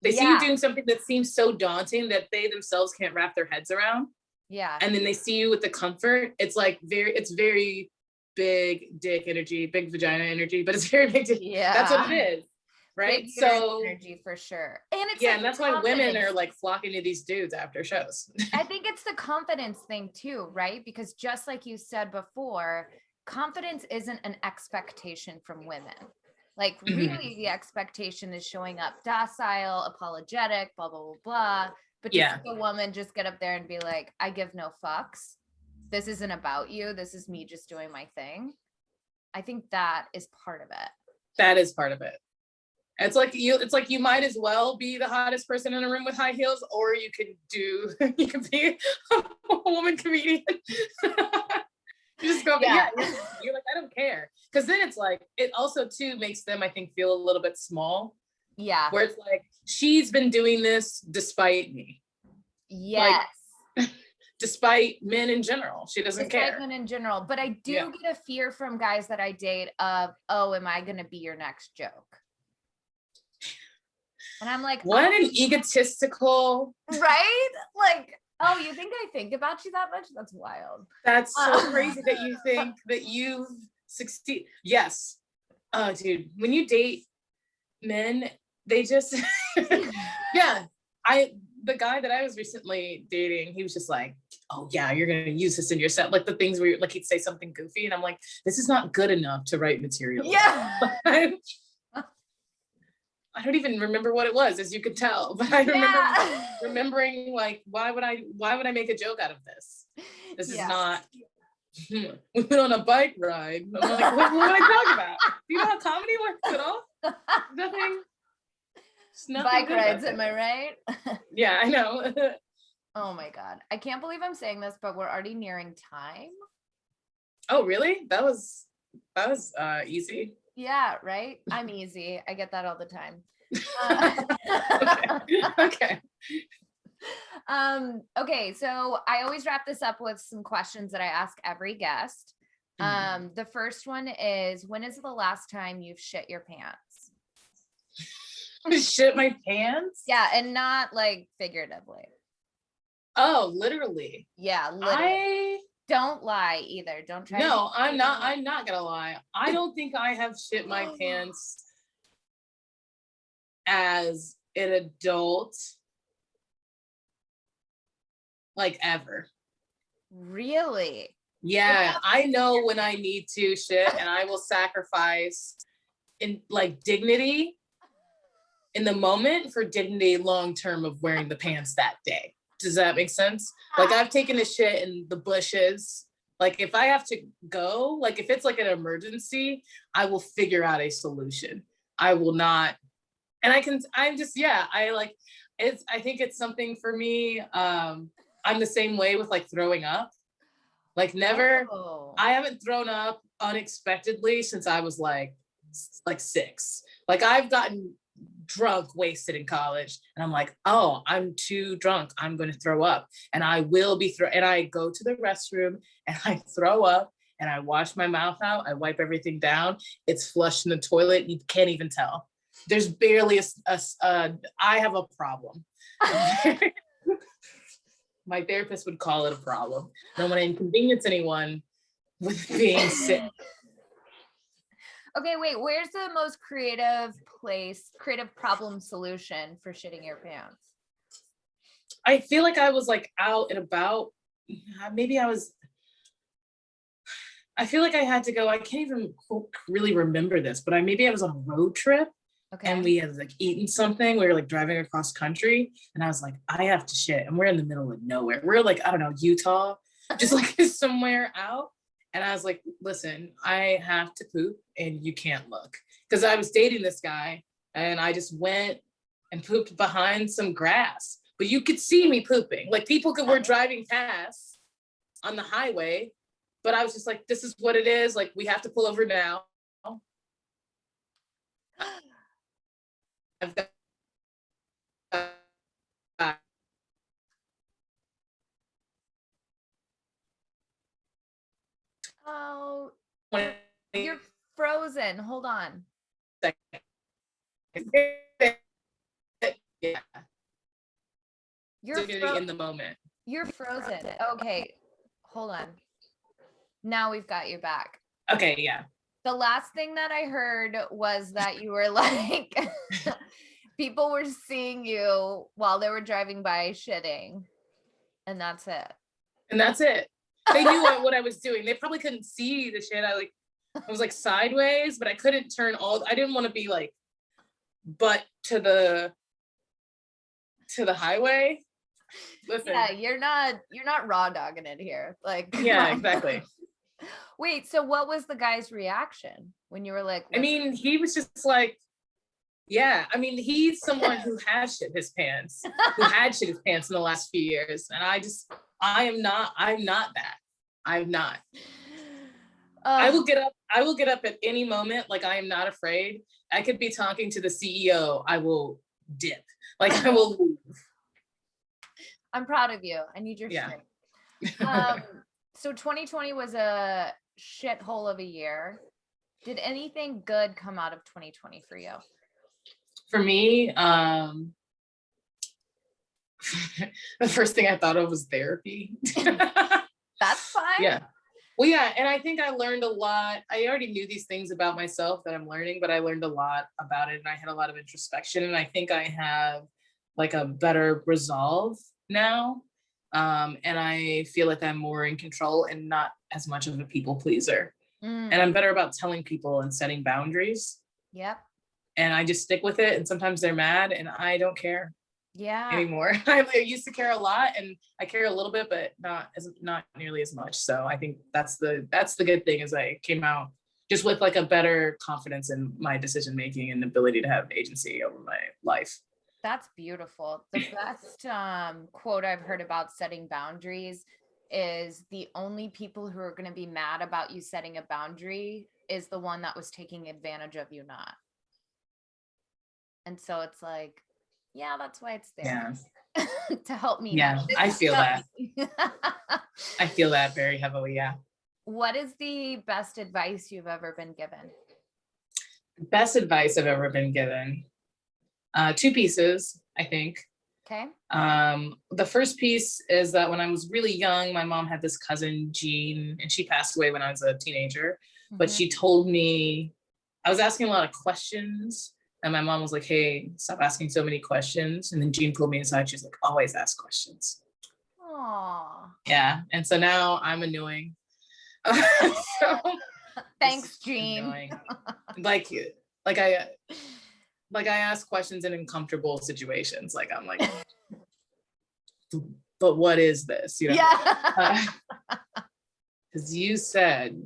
They see you doing something that seems so daunting that they themselves can't wrap their heads around. Yeah. And then they see you with the comfort. It's like it's very big dick energy, big vagina energy, but it's very big dick. Yeah. That's what it is. Right. Big So energy for sure. And it's yeah, like and that's why women are like flocking to these dudes after shows. I think it's the confidence thing too, right? Because just like you said before, confidence isn't an expectation from women. Like really the expectation is showing up docile, apologetic, blah, blah, blah, blah. But to see a woman just get up there and be like, I give no fucks. This isn't about you. This is me just doing my thing. I think that is part of it. That is part of it. It's like you might as well be the hottest person in a room with high heels, or you could be a woman comedian. You just go, you're like, I don't care. Because then it's like, it also too makes them, I think, feel a little bit small. Yeah. Where it's like, she's been doing this despite me. Yes. Like, despite men in general. She doesn't care. Despite men in general. But I do get a fear from guys that I date of, oh, am I going to be your next joke? And I'm like, what an egotistical. Right? Like, oh, you think I think about you that much? That's wild. That's so crazy that you think that you succeed. Yes. Oh, dude, when you date men, they just, the guy that I was recently dating, he was just like, oh yeah, you're going to use this in your set. Like the things where like he'd say something goofy and I'm like, this is not good enough to write material. Yeah. I don't even remember what it was, as you could tell, but I remember remembering like, why would I make a joke out of this? This is not, we went on a bike ride. I'm like, what am I talking about? Do you know how comedy works at all? Nothing bike rides, am I right? Yeah, I know. Oh my God. I can't believe I'm saying this, but we're already nearing time. Oh, really? That was easy. Yeah, right. I'm easy. I get that all the time. Okay. Okay. So I always wrap this up with some questions that I ask every guest. The first one is, when is the last time you've shit your pants? Shit my pants? Yeah, and not like figuratively. Oh, literally. Yeah, literally. Don't lie either. Don't try. No, I'm not gonna lie. I don't think I have shit my pants as an adult, like ever. Really? Yeah, I know when I need to shit, and I will sacrifice in like dignity in the moment for dignity long term of wearing the pants that day. Does that make sense? Like I've taken a shit in the bushes. Like if I have to go, like if it's like an emergency, I will figure out a solution. I will not. And I think it's something for me. I'm the same way with like throwing up. Like never, I haven't thrown up unexpectedly since I was like 6. Like I've gotten drunk, wasted in college, and I'm like, oh, I'm too drunk, I'm going to throw up, and I will be and I go to the restroom and I throw up and I wash my mouth out, I wipe everything down, it's flushed in the toilet, you can't even tell. There's barely I have a problem. My therapist would call it a problem. I don't want to inconvenience anyone with being sick. Okay, wait, where's the most creative problem solution for shitting your pants? I feel like I was like out and about. I feel like I had to go, I can't even really remember this, but maybe I was on a road trip. Okay. And we had like eaten something. We were like driving across country and I was like, I have to shit. And we're in the middle of nowhere. We're like, I don't know, Utah, just like somewhere out. And I was like, listen, I have to poop and you can't look. Because I was dating this guy and I just went and pooped behind some grass. but you could see me pooping. Like were driving past on the highway, but I was just like, this is what it is. Like, we have to pull over now. I've got Oh, 20 you're frozen. Hold on. seconds. Yeah. You're in the moment. You're frozen. Okay, hold on. Now we've got you back. Okay, yeah. The last thing that I heard was that you were like, people were seeing you while they were driving by shitting, and that's it. And that's it. They knew what I was doing. They probably couldn't see the shit. I was like sideways, but I couldn't turn I didn't want to be like butt to the highway. Listen. Yeah, you're not raw dogging it here. Like, yeah, exactly. Wait, so what was the guy's reaction when you were like, I mean, he was just like, yeah. I mean, he's someone who has shit his pants, who had shit his pants in the last few years. And I'm not that. I'm not. I will get up at any moment. Like, I am not afraid. I could be talking to the CEO. I will dip. Like, I will leave. I'm proud of you. I need your strength. So 2020 was a shithole of a year. Did anything good come out of 2020 for you? For me, the first thing I thought of was therapy. That's fine. Yeah. Well, yeah. And I think I learned a lot. I already knew these things about myself that I'm learning, but I learned a lot about it. And I had a lot of introspection. And I think I have like a better resolve now. And I feel like I'm more in control and not as much of a people pleaser. And I'm better about telling people and setting boundaries. Yep. And I just stick with it. And sometimes they're mad and I don't care. Yeah. Anymore. I used to care a lot, and I care a little bit, but not nearly as much. So I think that's the good thing, is I came out just with like a better confidence in my decision making and ability to have agency over my life. That's beautiful. The best quote I've heard about setting boundaries is the only people who are going to be mad about you setting a boundary is the one that was taking advantage of you not. And so it's like, yeah, that's why it's there. Yeah. To help me. Yeah, I feel that. I feel that very heavily, yeah. What is the best advice you've ever been given? Best advice I've ever been given. 2 pieces, I think. Okay. The first piece is that when I was really young, my mom had this cousin, Jean, and she passed away when I was a teenager. Mm-hmm. But she told me, I was asking a lot of questions, and my mom was like, hey, stop asking so many questions. And then Jean pulled me aside. She's like, always ask questions. Aww. Yeah. And so now I'm annoying. Thanks, Jean. Annoying. Like I ask questions in uncomfortable situations. Like, I'm like, but what is this? You know? Yeah. Because you said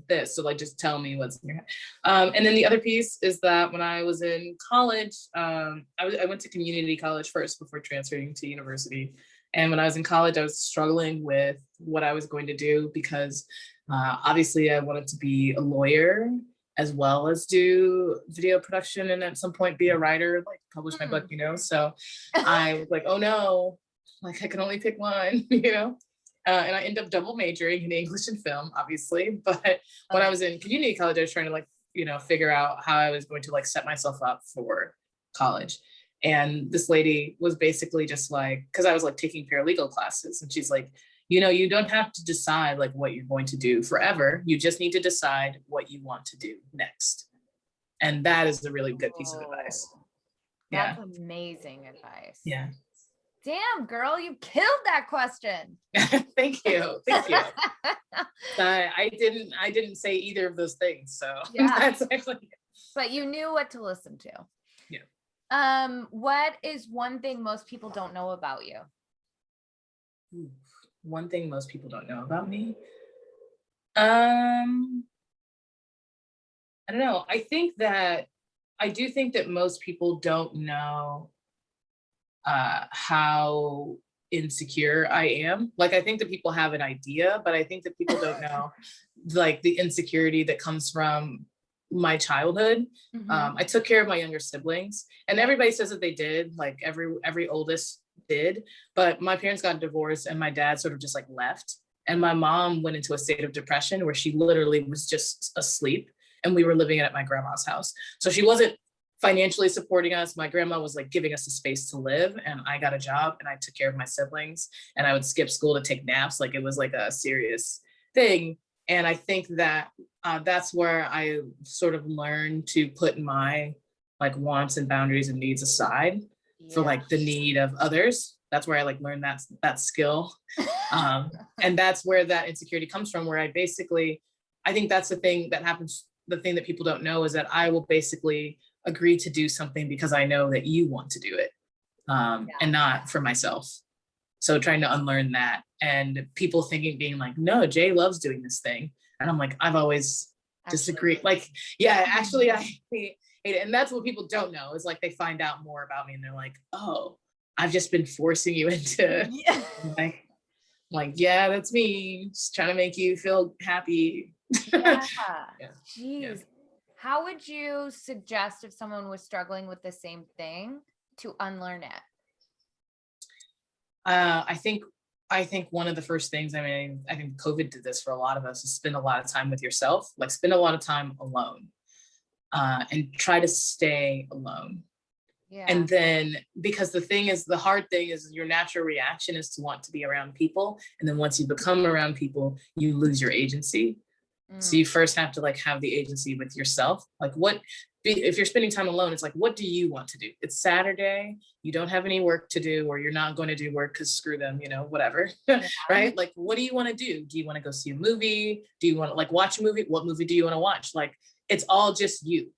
this, so like, just tell me what's in your head. And then the other piece is that when I was in college, I went to community college first before transferring to university. And when I was in college, I was struggling with what I was going to do, because obviously I wanted to be a lawyer as well as do video production, and at some point be a writer, like publish my book, you know? So I was like, oh no, like I can only pick one, you know? And I ended up double majoring in English and film, obviously. But when I was in community college, I was trying to, like, you know, figure out how I was going to like set myself up for college. And this lady was basically just like, because I was like taking paralegal classes, and she's like, you know, you don't have to decide like what you're going to do forever. You just need to decide what you want to do next. And that is a really good piece of advice. That's amazing advice. Yeah. Damn, girl, you killed that question. Thank you. Thank you. I didn't say either of those things. So yeah. That's actually. But you knew what to listen to. Yeah. What is one thing most people don't know about you? One thing most people don't know about me. I don't know. I do think that most people don't know how insecure I am. Like, I think that people have an idea, but I think that people don't know like the insecurity that comes from my childhood. I took care of my younger siblings, and everybody says that they did, like every oldest did, but my parents got divorced and my dad sort of just like left. And my mom went into a state of depression where she literally was just asleep, and we were living at my grandma's house. So she wasn't financially supporting us. My grandma was like giving us a space to live, and I got a job and I took care of my siblings, and I would skip school to take naps. Like, it was like a serious thing. And I think that that's where I sort of learned to put my like wants and boundaries and needs aside for like the need of others. That's where I like learned that skill. And that's where that insecurity comes from, where I think that's the thing that happens. The thing that people don't know is that I will basically agree to do something because I know that you want to do it, and not for myself. So trying to unlearn that, and people being like, no, Jay loves doing this thing. And I'm like, I've always disagreed. Like, yeah, actually I hate it. And that's what people don't know, is like they find out more about me and they're like, oh, I've just been forcing you into like, yeah, that's me, just trying to make you feel happy. Yeah. Yeah. Jeez. Yeah. How would you suggest, if someone was struggling with the same thing, to unlearn it? I think one of the first things, I mean, I think COVID did this for a lot of us, is spend a lot of time with yourself, like spend a lot of time alone, and try to stay alone. Yeah. And then, because the hard thing is your natural reaction is to want to be around people. And then once you become around people, you lose your agency. So you first have to like have the agency with yourself. Like, if you're spending time alone, it's like, what do you want to do? It's Saturday, you don't have any work to do, or you're not going to do work because screw them, whatever. Right? Like, what do you want to do? Do you want to go see a movie? Do you want to like watch a movie? What movie do you want to watch? Like, it's all just you,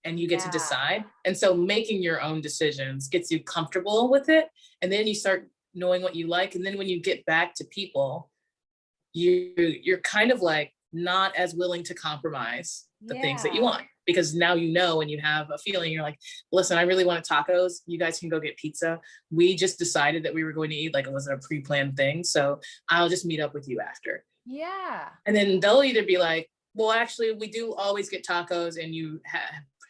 and you get to decide. And so making your own decisions gets you comfortable with it. And then you start knowing what you like. And then when you get back to people, you're kind of like not as willing to compromise the things that you want, because now and you have a feeling. You're like, listen, I really want tacos. You guys can go get pizza. We just decided that we were going to eat, like it wasn't a pre-planned thing. So I'll just meet up with you after. Yeah. And then they'll either be like, well, actually, we do always get tacos and you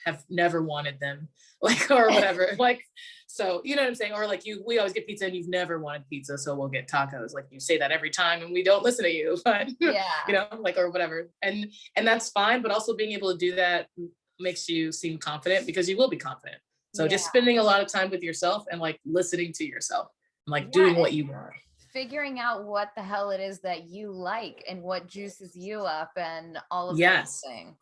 have never wanted them, like, or whatever. Like, so, you know what I'm saying? Or like we always get pizza and you've never wanted pizza, so we'll get tacos. Like, you say that every time and we don't listen to you, but like, or whatever. And that's fine. But also being able to do that makes you seem confident, because you will be confident. So just spending a lot of time with yourself and like listening to yourself and like doing what you want. Figuring out what the hell it is that you like and what juices you up and all of those things.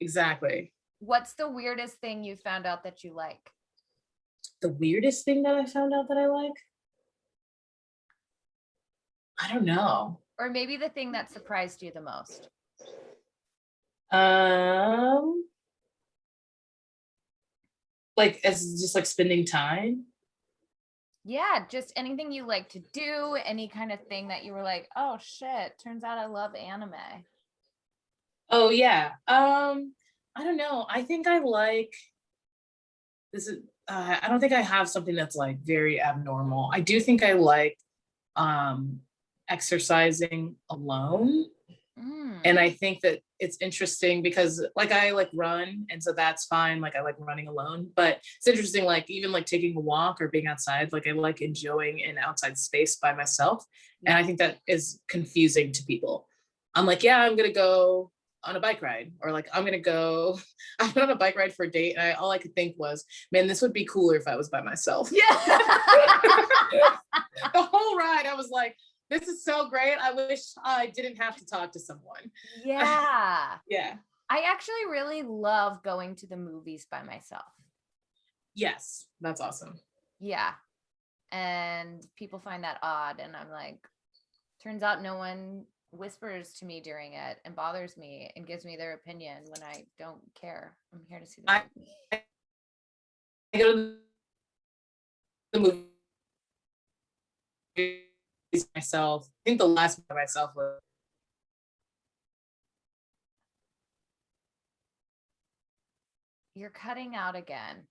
Exactly. What's the weirdest thing you found out that you like? The weirdest thing that I found out that I like? I don't know. Or maybe the thing that surprised you the most. Like, as just like spending time. Yeah, just anything you like to do, any kind of thing that you were like, oh shit, turns out I love anime. Oh yeah. I don't know. I think I like I don't think I have something that's like very abnormal. I do think I like exercising alone. And I think that it's interesting because like I like run, and so that's fine. Like I like running alone, but it's interesting, like even like taking a walk or being outside, like I like enjoying an outside space by myself. And I think that is confusing to people. I'm like, yeah, I'm gonna go on a bike ride, or like I went on a bike ride for a date, and all I could think was, man, this would be cooler if I was by myself. Yeah. The whole ride I was like, this is so great. I wish I didn't have to talk to someone. Yeah. Yeah. I actually really love going to the movies by myself. Yes, that's awesome. Yeah. And people find that odd, and I'm like, turns out no one whispers to me during it and bothers me and gives me their opinion when I don't care. I'm here to see the movie. I go to the movie myself. I think the last one by myself was. You're cutting out again.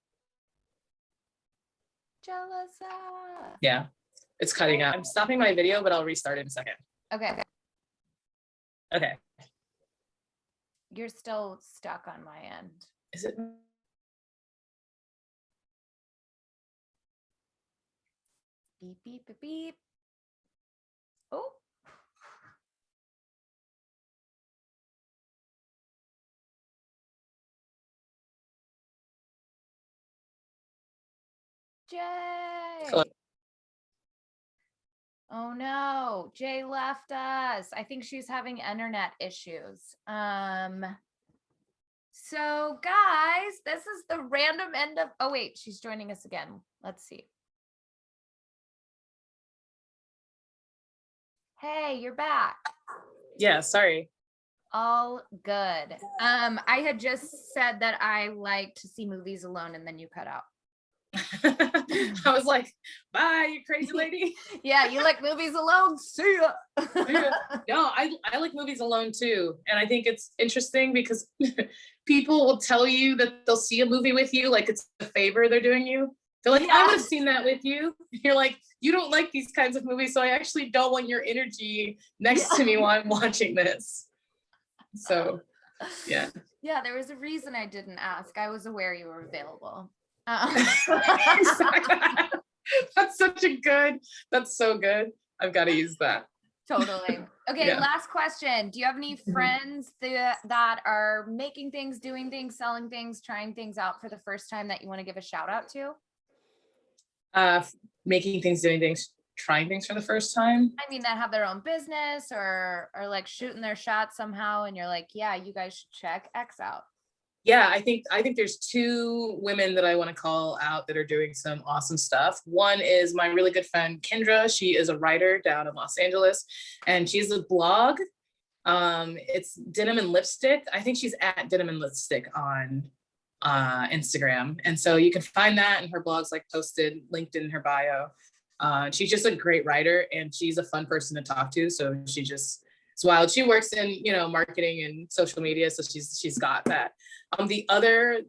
Jalisa. Yeah, it's cutting out. I'm stopping my video, but I'll restart in a second. Okay. Okay. You're still stuck on my end. Is it? Beep, beep, beep, beep. Oh. Jay. Cool. Oh no, Jay left us. I think she's having internet issues. So guys, this is the random end of, oh wait, she's joining us again. Let's see. Hey, you're back. Yeah, sorry. All good. I had just said that I like to see movies alone and then you cut out. I was like, bye, you crazy lady. Yeah, you like movies alone? See ya. No, I like movies alone too. And I think it's interesting because people will tell you that they'll see a movie with you like it's a favor they're doing you. They're like, I would have seen that with you. You're like, you don't like these kinds of movies, so I actually don't want your energy next to me while I'm watching this. So, yeah. Yeah, there was a reason I didn't ask. I was aware you were available. That's so good. I've got to use that. Totally. Okay, Yeah. last question. Do you have any friends that are making things, doing things, selling things, trying things out for the first time that you want to give a shout out to? Making things, doing things, trying things for the first time. I mean, that have their own business or like shooting their shot somehow, and you're like, yeah, you guys should check X out. Yeah, I think there's two women that I want to call out that are doing some awesome stuff. One is my really good friend Kendra. She is a writer down in Los Angeles, and she's a blog. It's Denim Lipstick. I think she's at Denim Lipstick on Instagram, and so you can find that, and her blog's like posted, linked in her bio. She's just a great writer, and she's a fun person to talk to. So it's wild. She works in, marketing and social media, so she's got that. The other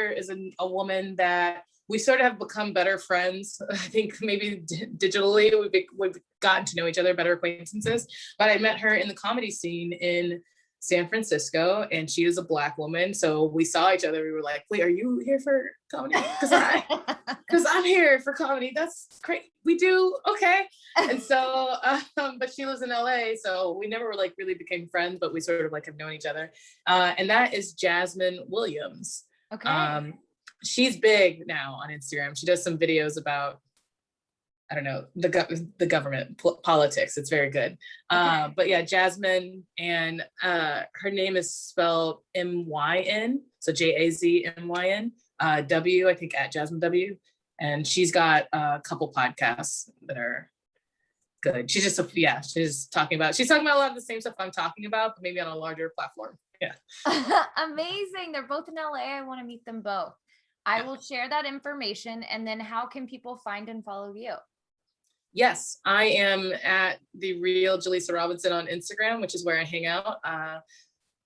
is a woman that we sort of have become better friends. I think maybe digitally we've gotten to know each other, better acquaintances. But I met her in the comedy scene in San Francisco, and she is a Black woman. So we saw each other. We were like, "Wait, are you here for comedy?" Because I'm here for comedy. That's great. We do okay. And so, but she lives in LA, so we never like really became friends, but we sort of like have known each other. And that is Jazmyn Williams. Okay. She's big now on Instagram. She does some videos about, I don't know, the government politics. It's very good. Okay. But yeah, Jazmyn, and her name is spelled M-Y-N, so Jazmyn W, I think, at Jazmyn W. And she's got a couple podcasts that are good. She's talking about a lot of the same stuff I'm talking about, but maybe on a larger platform. Yeah. Amazing. They're both in LA. I want to meet them both. I will share that information. And then how can people find and follow you? Yes, I am at the Real Jalisa Robinson on Instagram, which is where I hang out. I'm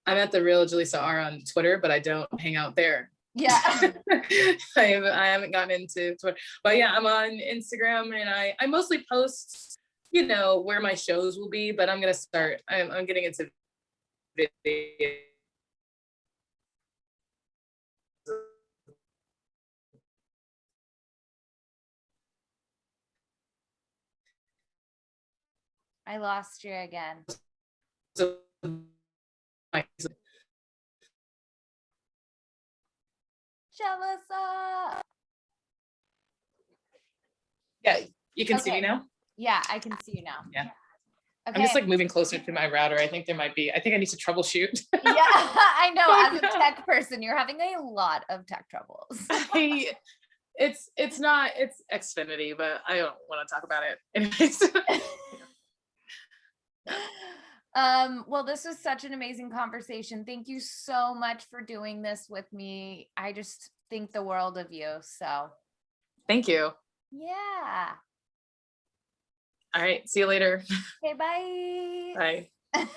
at the Real Jalisa R on Twitter, but I don't hang out there. Yeah. I haven't gotten into Twitter, but yeah, I'm on Instagram, and I mostly post, where my shows will be, but I'm getting into video. I lost you again. So, Jalisa. Yeah, you can see me now? Yeah, I can see you now. Yeah. Okay. I'm just like moving closer to my router. I think I need to troubleshoot. Yeah, I know. As a tech person, you're having a lot of tech troubles. It's Xfinity, but I don't want to talk about it. Anyways. Well, this was such an amazing conversation. Thank you so much for doing this with me. I just think the world of you. So thank you. Yeah. All right. See you later. Okay, bye. Bye.